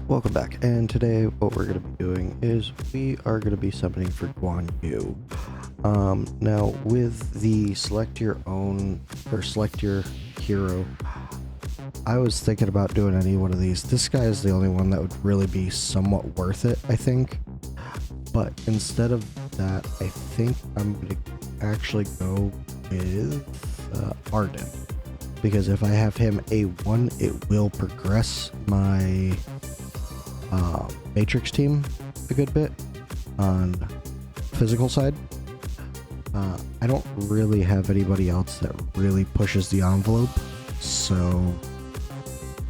Welcome back, and today what we're going to be doing is we are going to be summoning for Guan. Now with the select your own or select your hero, I was thinking about doing any one of these. This guy is the only one that would really be somewhat worth it, I think. But instead of that, I think I'm going to actually go with Arden. Because if I have him A1, it will progress my Matrix team a good bit on physical side. I don't really have anybody else that really pushes the envelope, so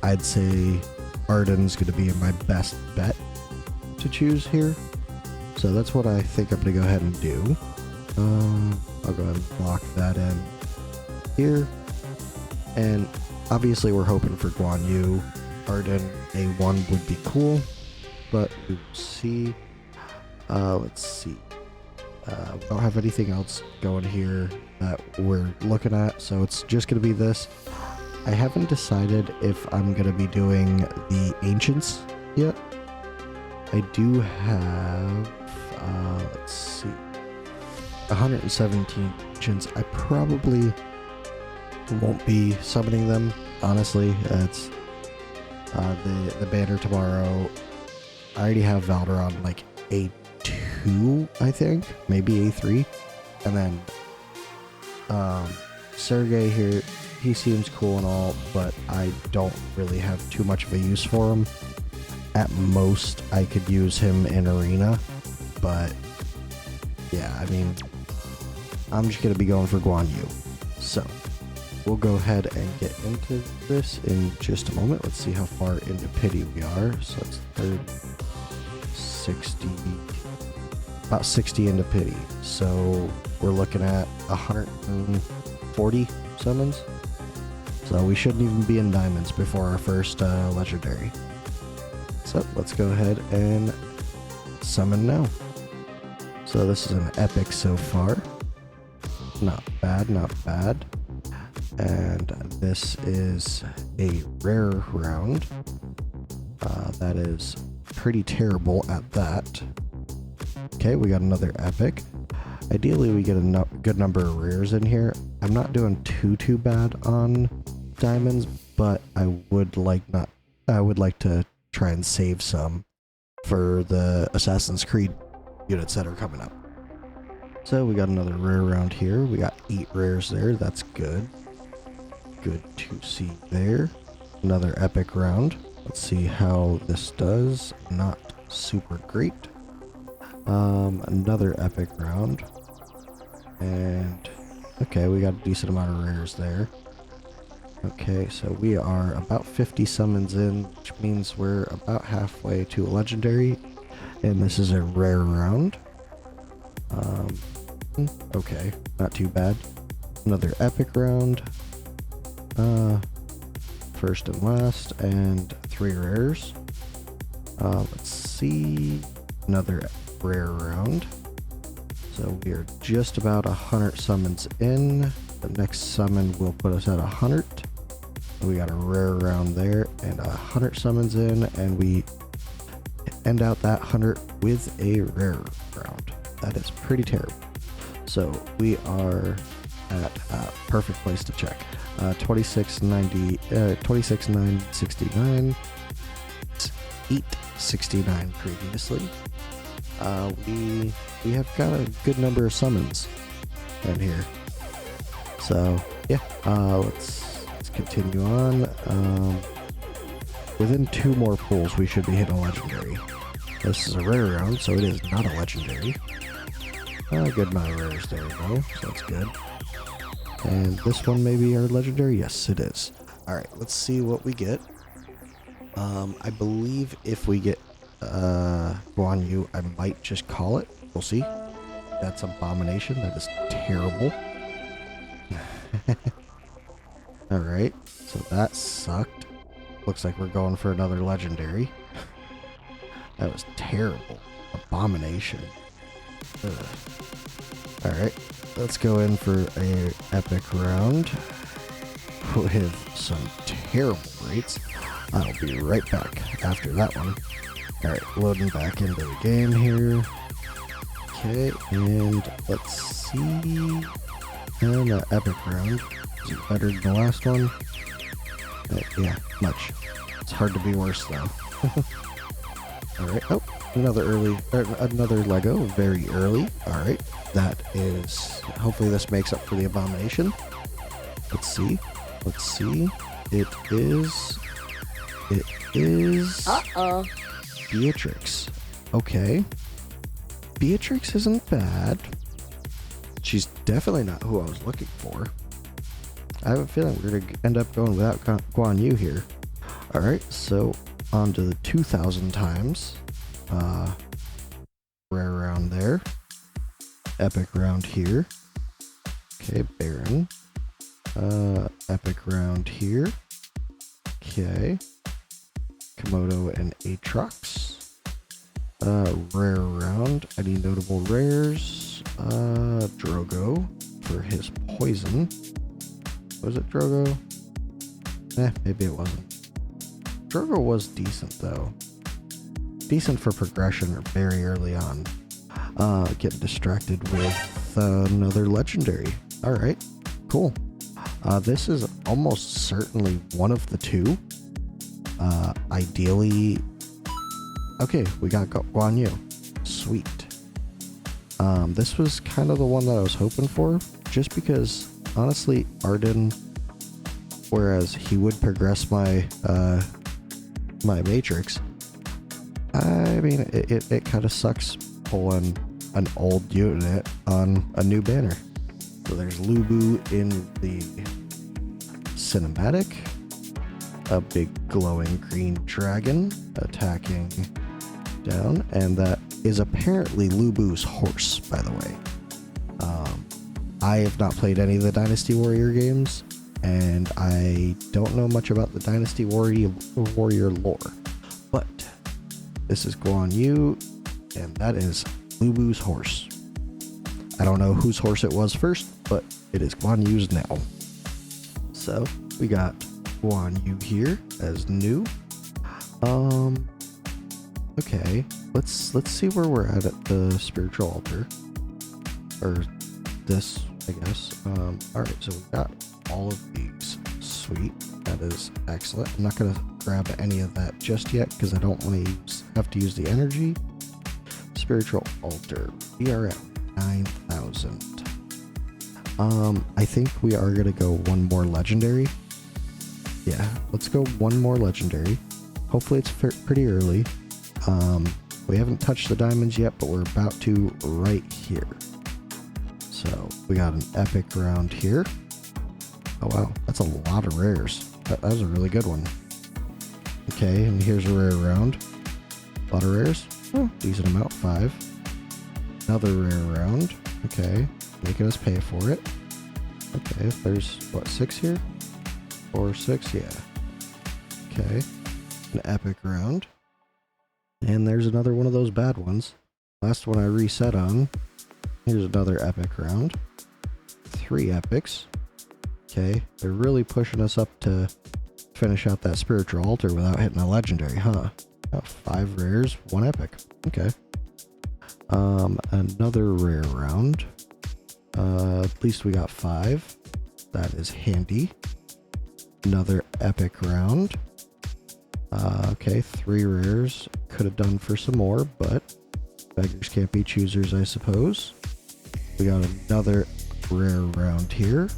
I'd say Arden's going to be my best bet to choose here. So that's what I think I'm going to go ahead and do. I'll go ahead and lock that in here. And obviously we're hoping for Guan Yu. Arden A1 would be cool, but we will see. Let's see. We don't have anything else going here that we're looking at, so it's just going to be this. I haven't decided if I'm going to be doing the Ancients yet. I do have, let's see, 117 Ancients. I probably won't be summoning them, honestly. It's the banner tomorrow. I already have Valderon like A2, I think, maybe A3, and then Sergey here, he seems cool and all, but I don't really have too much of a use for him. At most I could use him in arena, but yeah, I mean, I'm just gonna be going for Guan Yu. So we'll go ahead and get into this in just a moment. Let's see how far into pity we are. So it's 30, 60, about 60 into pity. So we're looking at 140 summons. So we shouldn't even be in diamonds before our first legendary. So let's go ahead and summon now. So this is an epic so far. Not bad, not bad. And this is a rare round. That is pretty terrible at that. Okay, we got another epic. Ideally, we get a good number of rares in here. I'm not doing too bad on diamonds, but I would like to try and save some for the Assassin's Creed units that are coming up. So we got another rare round here. We got 8 rares there. That's good. Good to see there. Another epic round. Let's see how this does. Not super great. Another epic round. And okay, we got a decent amount of rares there. Okay, so we are about 50 summons in, which means we're about halfway to a legendary. And this is a rare round. Okay, not too bad. Another epic round. First and last, and 3 rares. Let's see, another rare round. So we are just about 100 summons in. The next summon will put us at 100. We got a rare round there, and 100 summons in, and we end out that 100 with a rare round. That is pretty terrible. So we are at a perfect place to check. 2690, 26,969, 869 previously. We have got a good number of summons in here. So yeah, let's continue on. Within 2 more pulls, we should be hitting a legendary. This is a rare round, so it is not a legendary. A good amount of rares there though, so that's good. And this one may be our legendary. Yes, it is. Alright, let's see what we get. I believe if we get Guan Yu, I might just call it. We'll see. That's Abomination. That is terrible. Alright, so that sucked. Looks like we're going for another legendary. That was terrible. Abomination. Alright, let's go in for a epic round with some terrible rates. I'll be right back after that one. Alright, loading back into the game here. Okay, and let's see. And epic round. Is it better than the last one? Yeah, much. It's hard to be worse though. Alright, oh, another Lego, very early. Alright, that is, hopefully this makes up for the abomination. Let's see. It is Beatrix. Okay. Beatrix isn't bad. She's definitely not who I was looking for. I have a feeling we're going to end up going without Guan Yu here. Alright, so on to the 2,000 times. Rare round there. Epic round here. Okay, Baron. Epic round here. Okay. Komodo and Aatrox. Rare round. Any notable rares? Drogo for his poison. Was it Drogo? Maybe it wasn't. Drogo was decent though. Decent for progression or very early on. Getting distracted with another legendary. Alright, cool. This is almost certainly one of the two. Ideally... Okay, we got Guan Yu. Sweet. This was kind of the one that I was hoping for, just because, honestly, Arden, whereas he would progress my my Matrix, I mean, it kind of sucks pulling an old unit on a new banner. So there's Lubu in the cinematic, a big glowing green dragon attacking down, and that is apparently Lubu's horse, by the way. I have not played any of the Dynasty Warrior games, and I don't know much about the Dynasty Warrior lore, but this is Guan Yu, and that is Lubu's horse. I don't know whose horse it was first, but it is Guan Yu's now. So we got Guan Yu here as new. Okay, let's see where we're at the spiritual altar, or this, I guess. Alright, so we got all of these. Sweet, that is excellent. I'm not gonna grab any of that just yet because I don't want to have to use the energy. Spiritual altar, we are at 9,000. I think we are gonna go one more legendary. Yeah, let's go one more legendary. Hopefully it's pretty early. We haven't touched the diamonds yet, but we're about to right here. So we got an epic round here. Oh wow, that's a lot of rares. That was a really good one. Okay, and here's a rare round. A lot of rares. Oh, decent amount, 5. Another rare round. Okay, making us pay for it. Okay, there's what, 6 here? 4, 6, yeah. Okay, an epic round. And there's another one of those bad ones. Last one I reset on. Here's another epic round. 3 epics. Okay, they're really pushing us up to finish out that spiritual altar without hitting a legendary, huh? Got 5 rares, 1 epic. Okay. Another rare round. At least we got 5. That is handy. Another epic round. Okay, 3 rares. Could have done for some more, but beggars can't be choosers, I suppose. We got another rare round here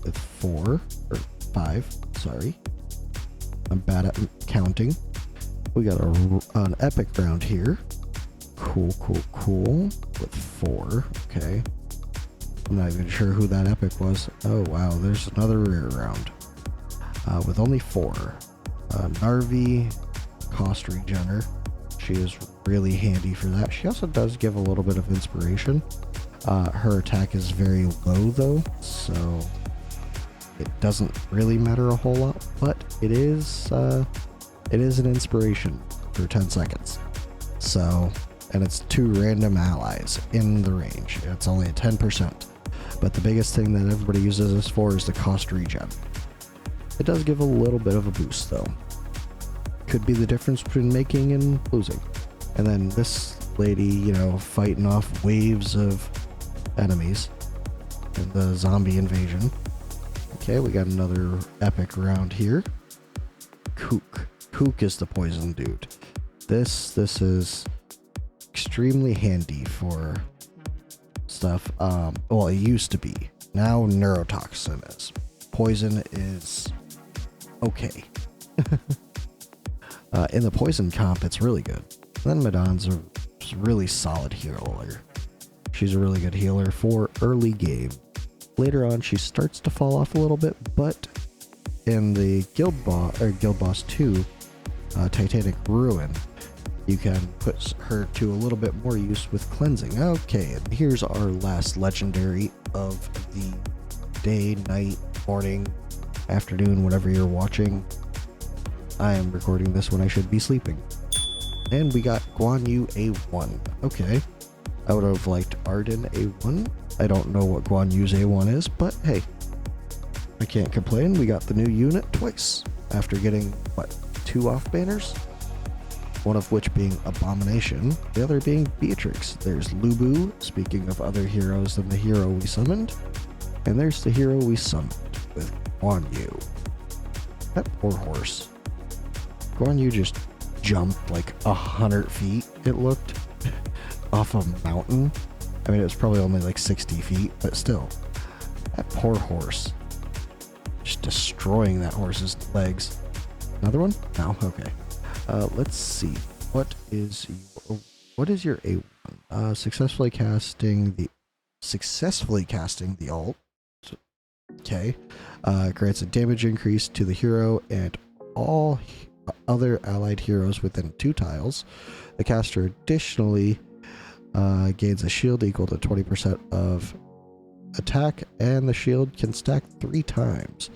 with 4 or 5. Sorry, I'm bad at counting. We got an epic round here. Cool with 4. Okay, I'm not even sure who that epic was. Oh wow, there's another rare round with only 4. Narvi, cost regener. She is really handy for that. She also does give a little bit of inspiration. Her attack is very low though, so it doesn't really matter a whole lot, but it is an inspiration for 10 seconds. So, and it's 2 random allies in the range. It's only a 10%. But the biggest thing that everybody uses this for is the cost regen. It does give a little bit of a boost though. could be the difference between making and losing. And then this lady, you know, fighting off waves of enemies in the zombie invasion. Okay, we got another epic round here. Kook is the poison dude. This is extremely handy for stuff. Well, it used to be. Now neurotoxin is. Poison is okay. In the poison comp, it's really good. Then Madon's a really solid healer. She's a really good healer for early game. Later on, she starts to fall off a little bit, but in the Guild Boss 2, Titanic Ruin, you can put her to a little bit more use with cleansing. Okay, and here's our last legendary of the day, night, morning, afternoon, whatever you're watching. I am recording this when I should be sleeping. And we got Guan Yu A1. Okay. I would have liked Arden A1. I don't know what Guan Yu's A1 is, but hey, I can't complain. We got the new unit twice after getting, what, 2 off banners? One of which being Abomination, the other being Beatrix. There's Lubu, speaking of other heroes than the hero we summoned. And there's the hero we summoned with Guan Yu. That poor horse. Guan Yu just jumped like 100 feet, it looked, off a mountain. I mean, it was probably only like 60 feet, but still. That poor horse. Just destroying that horse's legs. Another one? No? Okay. Let's see. What is your A1? Successfully casting the ult. Okay. Grants a damage increase to the hero and all other allied heroes within 2 tiles. The caster additionally gains a shield equal to 20% of attack, and the shield can stack 3 times.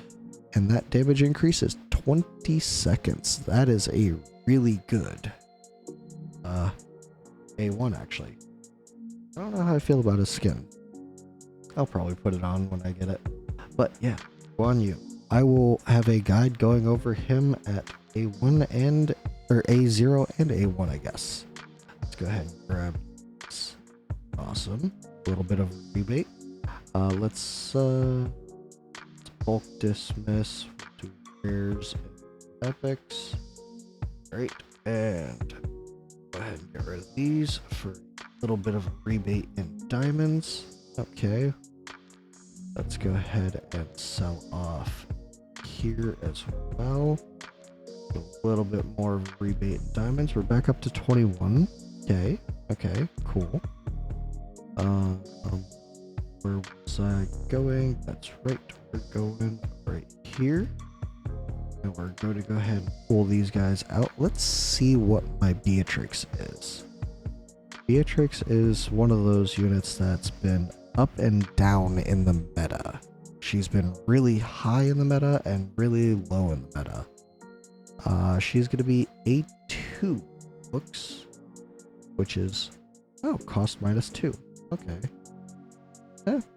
And that damage increase is 20 seconds. That is a really good A1, actually. I don't know how I feel about his skin. I'll probably put it on when I get it. But yeah, Guan Yu. I will have a guide going over him at A1 or A0 and A1, I guess. Let's go ahead and grab this. Awesome. A little bit of rebate. Let's bulk dismiss to rares and epics. Great. And go ahead and get rid of these for a little bit of rebate in diamonds. Okay. Let's go ahead and sell off here as well. A little bit more rebate in diamonds. We're back up to 21. Okay. Okay. Cool. Where was I going? That's right. We're going right here. And we're going to go ahead and pull these guys out. Let's see what my Beatrix is. Beatrix is one of those units that's been up and down in the meta. She's been really high in the meta and really low in the meta. She's going to be A2 looks, which is, oh, cost -2. Okay.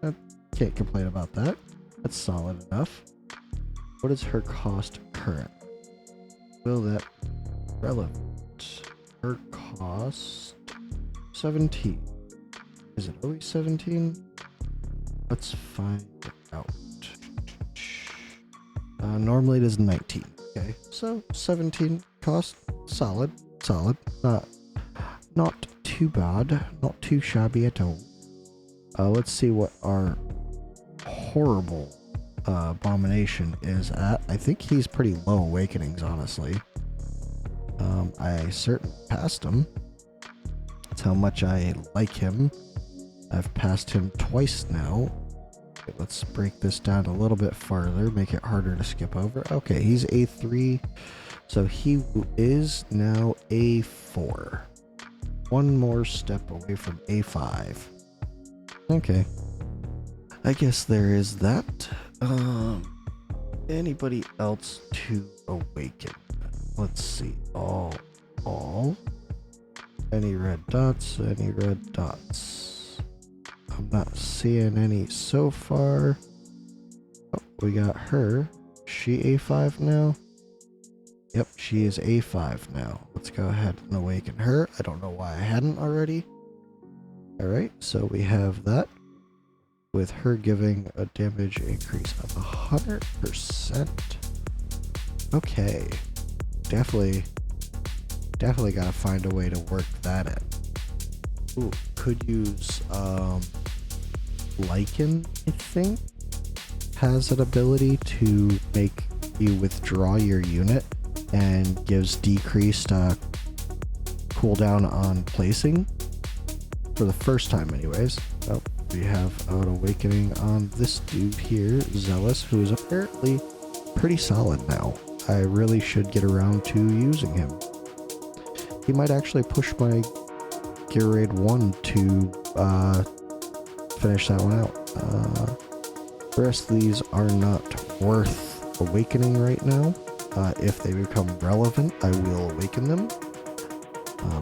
I can't complain about that. That's solid enough. What is her cost current? Will that be relevant? Her cost 17. Is it always 17? Let's find out. Normally it is 19. Okay, so 17 cost, solid. Not too bad, not too shabby at all. Let's see what our horrible Abomination is at. I think he's pretty low awakenings, honestly. I certainly passed him. That's how much I like him. I've passed him twice now. Okay, let's break this down a little bit farther, make it harder to skip over. Okay, he's A3, so he is now A4. One more step away from A5. Okay. I guess there is that. Anybody else to awaken? Let's see. All. Any red dots? Any red dots? I'm not seeing any so far. Oh, we got her. She A5 now? Yep, she is A5 now. Let's go ahead and awaken her. I don't know why I hadn't already. Alright, so we have that, with her giving a damage increase of 100%. Okay. Definitely gotta find a way to work that in. Ooh, could use, Lichen, I think, has an ability to make you withdraw your unit and gives decreased cooldown on placing for the first time anyways. Oh, we have an awakening on this dude here, Zealous, who is apparently pretty solid now. I really should get around to using him. He might actually push my Gear Raid 1 to finish that one out. The rest of these are not worth awakening right now. If they become relevant, I will awaken them.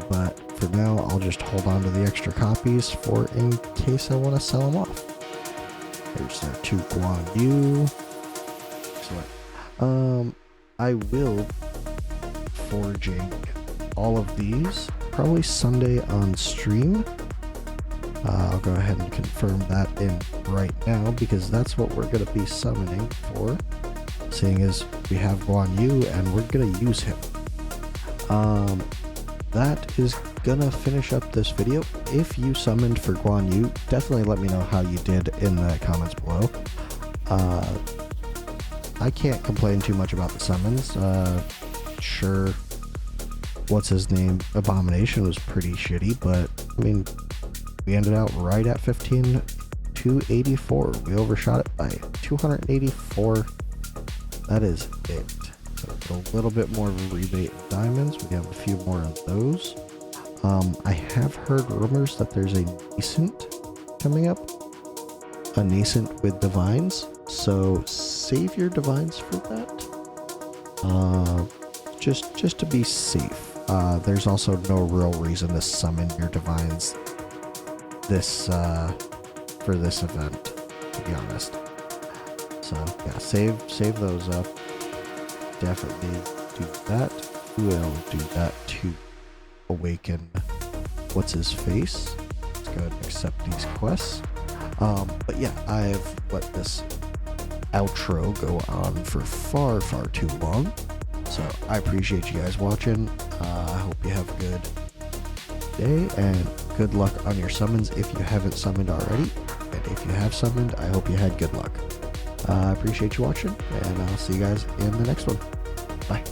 But for now, I'll just hold on to the extra copies for in case I want to sell them off. There's our 2 Guan Yu. Excellent. I will forging all of these probably Sunday on stream. I'll go ahead and confirm that in right now because that's what we're going to be summoning for, seeing as we have Guan Yu and we're going to use him. That is going to finish up this video. If you summoned for Guan Yu, definitely let me know how you did in the comments below. I can't complain too much about the summons. Sure, what's his name? Abomination was pretty shitty, but I mean, we ended out right at 15,284. We overshot it by 284. That is it. So a little bit more of a rebate of diamonds. We have a few more of those. I have heard rumors that there's a nascent coming up. A nascent with divines. So save your divines for that. Just to be safe. There's also no real reason to summon your divines for this event, to be honest. So yeah, save those up. Definitely do that. We'll do that to awaken what's his face. Let's go ahead and accept these quests. But yeah, I've let this outro go on for far too long. So I appreciate you guys watching. I hope you have a good day and good luck on your summons if you haven't summoned already. And if you have summoned, I hope you had good luck. I appreciate you watching, and I'll see you guys in the next one. Bye.